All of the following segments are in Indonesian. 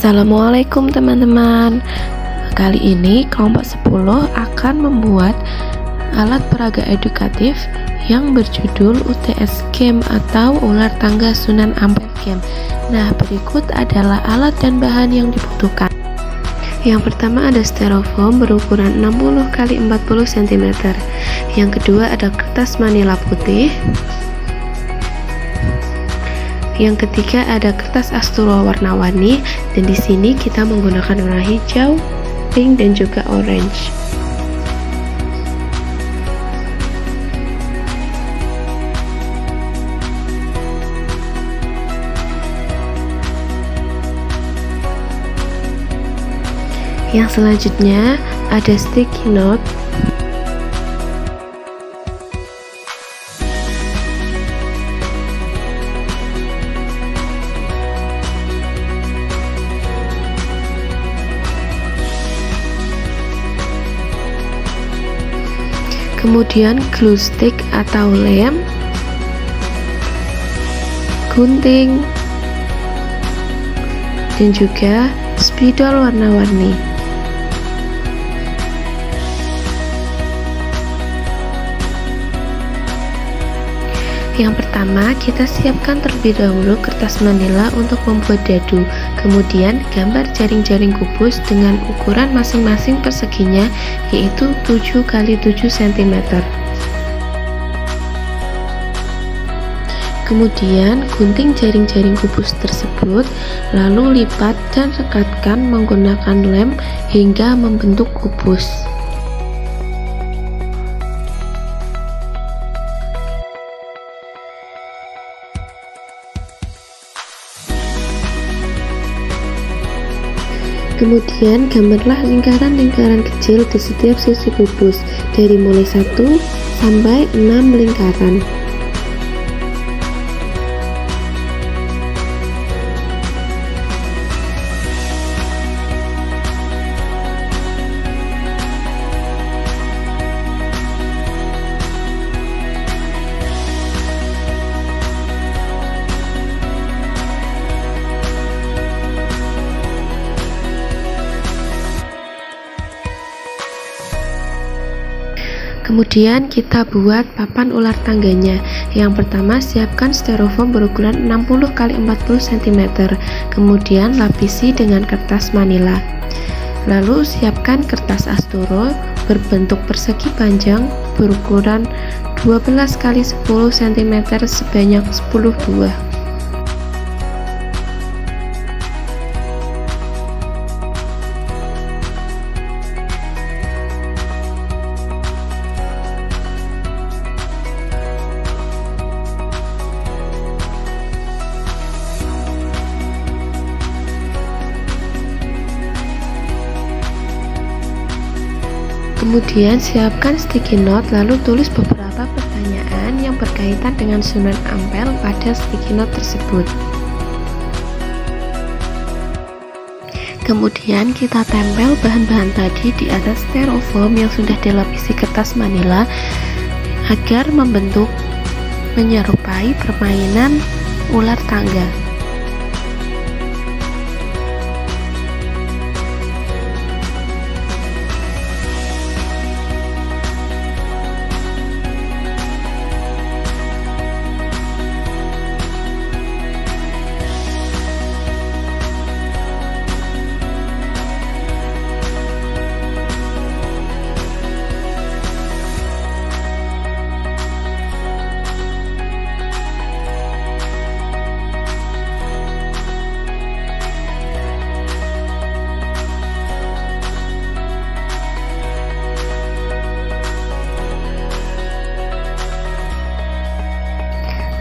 Assalamualaikum teman-teman. Kali ini kelompok 10 akan membuat alat peraga edukatif yang berjudul UTS Game atau Ular Tangga Sunan Ampel Game. Nah, berikut adalah alat dan bahan yang dibutuhkan. Yang pertama ada styrofoam berukuran 60 x 40 cm. Yang kedua ada kertas manila putih. Yang ketiga ada kertas asturo warna-warni, dan di sini kita menggunakan warna hijau, pink, dan juga orange. Yang selanjutnya ada sticky note. Kemudian glue stick atau lem, gunting, dan juga spidol warna-warni. Yang pertama, kita siapkan terlebih dahulu kertas manila untuk membuat dadu. Kemudian gambar jaring-jaring kubus dengan ukuran masing-masing perseginya, yaitu 7 x 7 cm. Kemudian gunting jaring-jaring kubus tersebut, lalu lipat dan rekatkan menggunakan lem hingga membentuk kubus. Kemudian gambarlah lingkaran-lingkaran kecil di setiap sisi kubus, dari mulai 1 sampai 6 lingkaran. Kemudian kita buat papan ular tangganya. Yang pertama, siapkan styrofoam berukuran 60 x 40 cm. Kemudian lapisi dengan kertas manila. Lalu siapkan kertas asturo berbentuk persegi panjang berukuran 12 x 10 cm sebanyak 10 buah. Kemudian siapkan sticky note, lalu tulis beberapa pertanyaan yang berkaitan dengan Sunan Ampel pada sticky note tersebut. Kemudian kita tempel bahan-bahan tadi di atas styrofoam yang sudah dilapisi kertas manila agar membentuk menyerupai permainan ular tangga.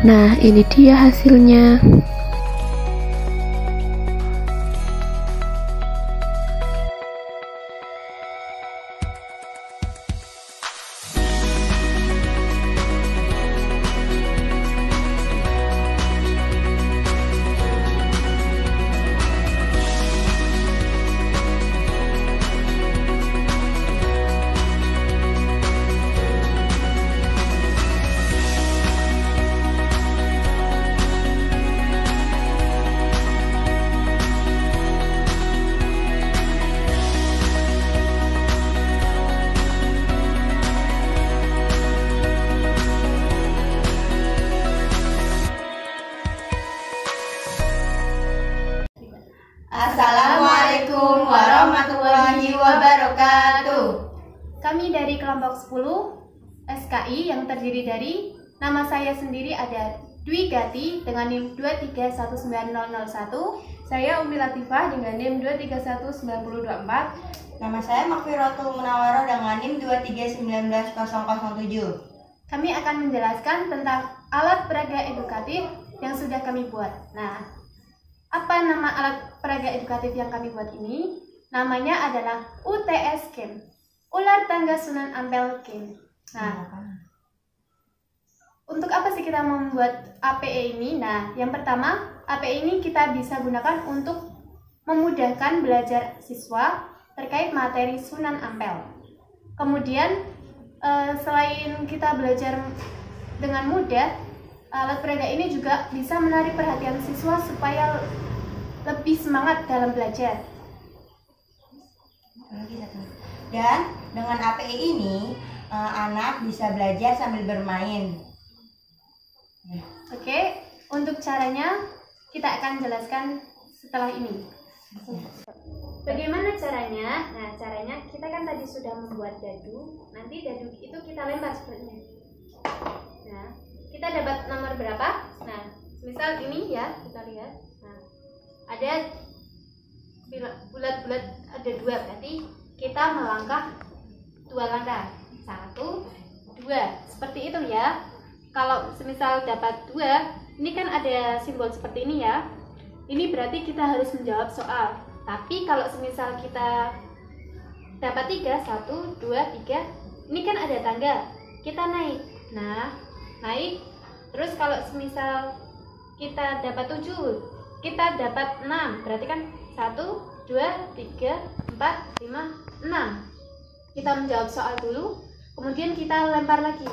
Nah, ini dia hasilnya. SKI yang terdiri dari nama saya sendiri ada Dwi Gati dengan NIM 2319001. Saya Umi Latifah dengan NIM 2319024. Nama saya Makfiratul Munawwaroh dengan NIM 2319007. Kami akan menjelaskan tentang alat peraga edukatif yang sudah kami buat. Nah, apa nama alat peraga edukatif yang kami buat ini? Namanya adalah UTS Game, Ular Tangga Sunan Ampel Game. Nah, untuk apa sih kita membuat APE ini? Nah, yang pertama, APE ini kita bisa gunakan untuk memudahkan belajar siswa terkait materi Sunan Ampel. Kemudian, selain kita belajar dengan mudah, alat peraga ini juga bisa menarik perhatian siswa supaya lebih semangat dalam belajar. Dan dengan APE ini, anak bisa belajar sambil bermain. Oke, untuk caranya kita akan jelaskan setelah ini. Bagaimana caranya? Nah, caranya kita kan tadi sudah membuat dadu. Nanti dadu itu kita lempar seperti ini. Nah, kita dapat nomor berapa? Nah, misal ini ya, kita lihat. Nah, ada bulat-bulat ada 2, berarti kita melangkah 2 langkah. 1, 2, seperti itu ya. Kalau semisal dapat 2, ini kan ada simbol seperti ini ya. Ini berarti kita harus menjawab soal. Tapi kalau semisal kita dapat 3, 1, 2, 3, ini kan ada tangga. Kita naik. Nah, naik. Terus kalau semisal kita dapat 7, kita dapat 6. Berarti kan 1, 2, 3, 4, 5, 6. Kita menjawab soal dulu, kemudian kita lempar lagi.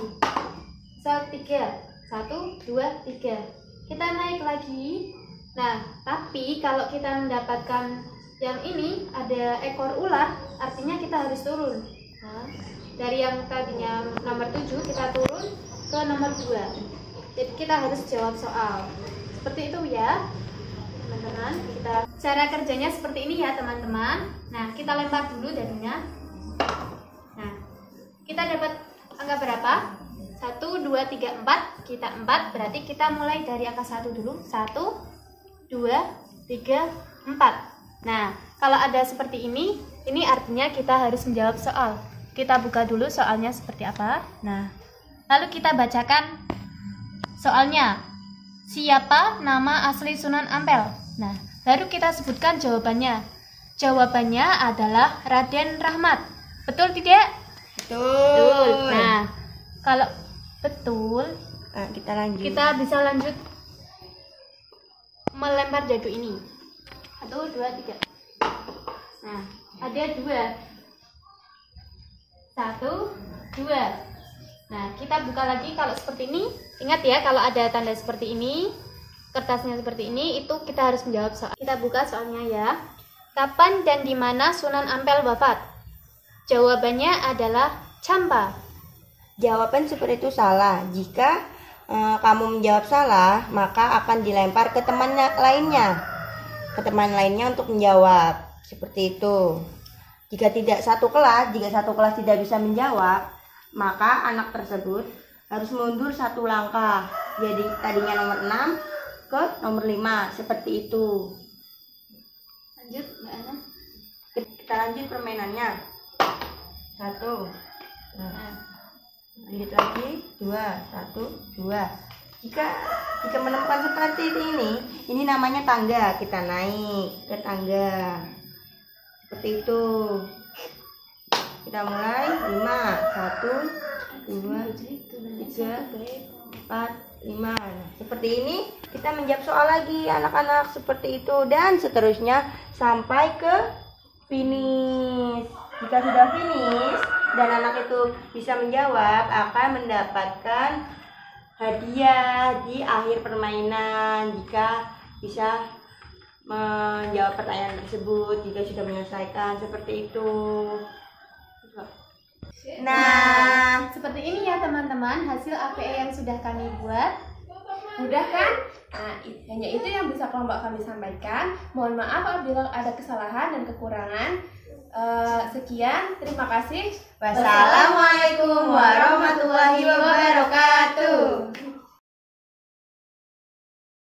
Soal 3, 1, 2, 3. Kita naik lagi. Nah, tapi kalau kita mendapatkan yang ini ada ekor ular, artinya kita harus turun. Nah, dari yang tadinya nomor 7 kita turun ke nomor 2. Jadi kita harus jawab soal. Seperti itu ya, teman-teman. Cara kerjanya seperti ini ya, teman-teman. Nah, kita lempar dulu dadunya. Nah, kita dapat angka berapa? 1, 2, 3, 4. Kita 4, berarti kita mulai dari angka 1 dulu. 1, 2, 3, 4. Nah, kalau ada seperti ini artinya kita harus menjawab soal. Kita buka dulu soalnya seperti apa. Nah, lalu kita bacakan soalnya. Siapa nama asli Sunan Ampel? Nah, baru kita sebutkan jawabannya. Jawabannya adalah Raden Rahmat. Betul tidak? Betul. Nah, kalau betul, kita lanjut. kita bisa lanjut melempar dadu ini. 1, 2, 3. Nah, ada 2. 1, 2. Nah, kita buka lagi kalau seperti ini. Ingat ya, kalau ada tanda seperti ini, kertasnya seperti ini, itu kita harus menjawab soal. Kita buka soalnya ya. Kapan dan di mana Sunan Ampel wafat? Jawabannya adalah Campa. Jawaban seperti itu salah. Jika kamu menjawab salah, maka akan dilempar ke teman lainnya. Ke teman lainnya untuk menjawab. Seperti itu. Jika satu kelas tidak bisa menjawab, maka anak tersebut harus mundur 1 langkah. Jadi tadinya nomor 6 ke nomor 5. Seperti itu. Lanjut, Mbak Ana. Kita lanjut permainannya. 1. Nah, lanjut lagi. 2, 1, 2. Jika menemukan seperti ini namanya tangga. Kita naik ke tangga. Seperti itu. Kita mulai 5, 1, 2, 3, 4, 5. Seperti ini kita menjawab soal lagi anak-anak, seperti itu, dan seterusnya sampai ke finish. Jika sudah finish dan anak itu bisa menjawab, akan mendapatkan hadiah di akhir permainan jika bisa menjawab pertanyaan tersebut, jika sudah menyelesaikan, seperti itu. Nah, seperti ini ya teman-teman hasil APE yang sudah kami buat. Mudah kan? Nah, hanya itu yang bisa kelompok kami sampaikan. Mohon maaf apabila ada kesalahan dan kekurangan. Sekian, terima kasih. Wassalamualaikum warahmatullahi wabarakatuh.